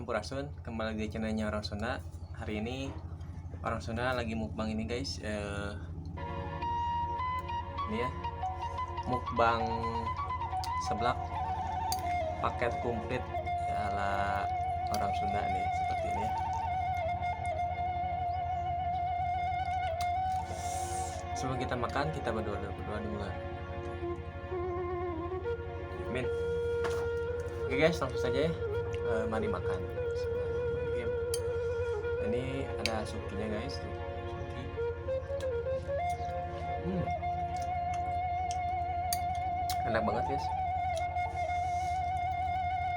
Sampurasun, kembali di channelnya Orang Sunda. Hari ini Orang Sunda lagi mukbang ini guys. Ini ya, mukbang seblak paket komplit ala orang Sunda nih, seperti ini ya. Sebelum kita makan, kita berdoa dulu lah. Amin. Oke guys, langsung saja ya. Mari makan. Ini ada sukinya guys, tuh. Suki. Enak banget guys.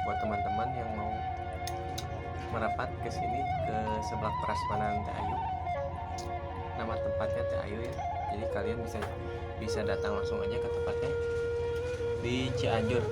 Buat teman-teman yang mau merapat ke sini, ke sebelah Prasmanan Teh Ayu. Nama tempatnya Teh Ayu ya. Jadi kalian bisa datang langsung aja ke tempatnya di Cianjur.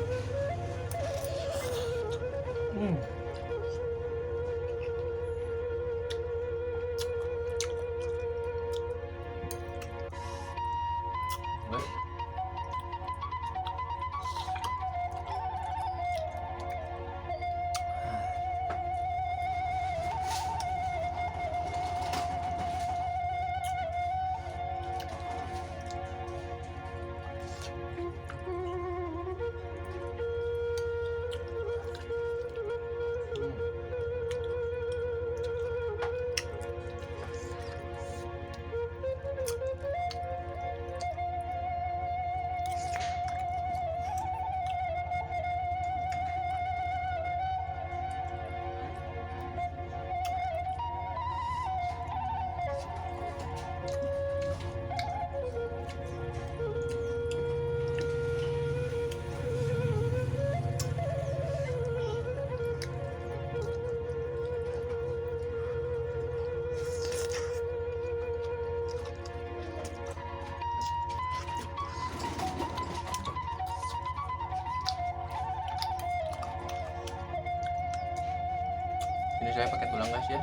Ini saya pakai tulang guys ya,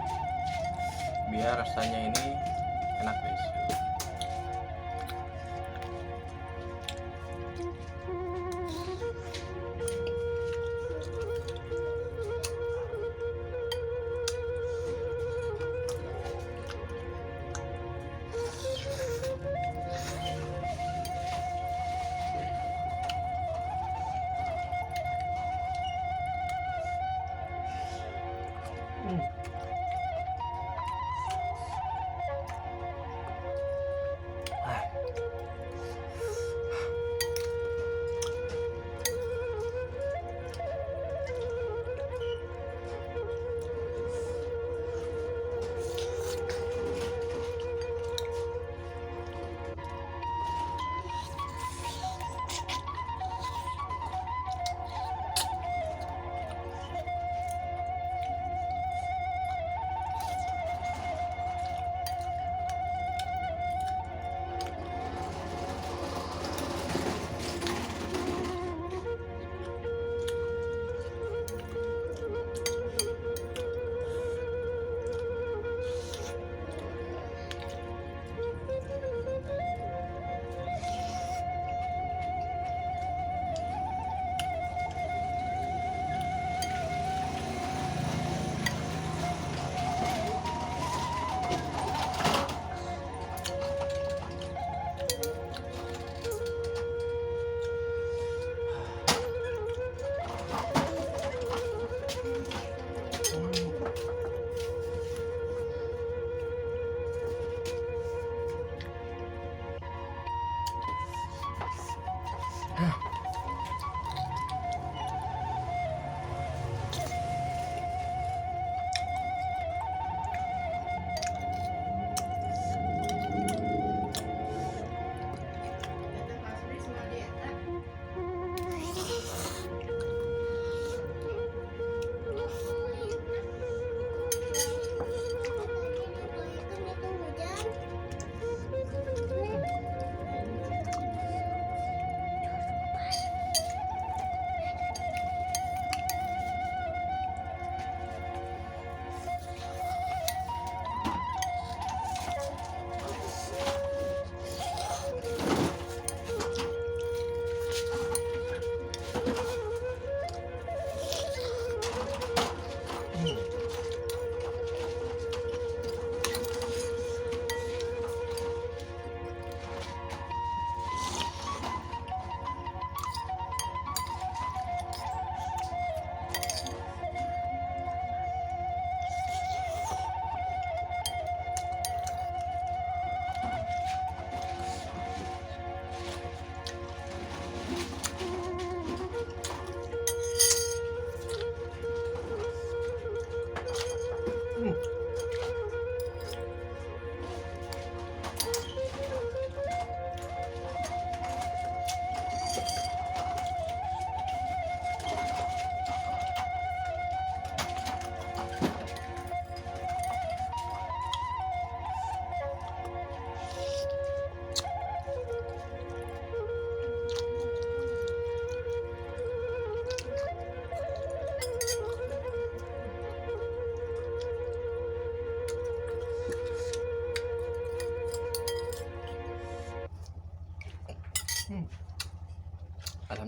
biar rasanya ini enak guys.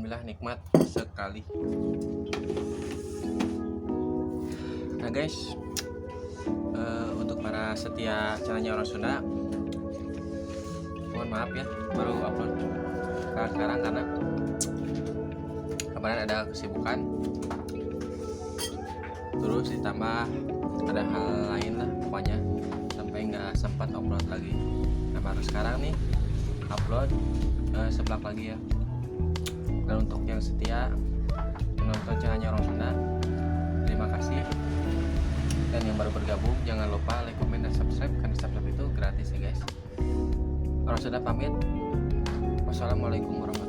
alhamdulillah nikmat sekali. Nah guys, untuk para setia channelnya Orang Sunda, mohon maaf ya baru upload sekarang karena kemarin ada kesibukan, terus ditambah ada hal lain lah pokoknya sampai nggak sempat upload lagi. Nah baru sekarang nih upload seblak lagi ya. Dan untuk yang setia menonton channelnya Orang Sunda, terima kasih. Dan yang baru bergabung jangan lupa like, komen, dan subscribe karena subscribe itu gratis ya guys. Orang Sunda pamit. Wassalamualaikum warahmatullahi wabarakatuh.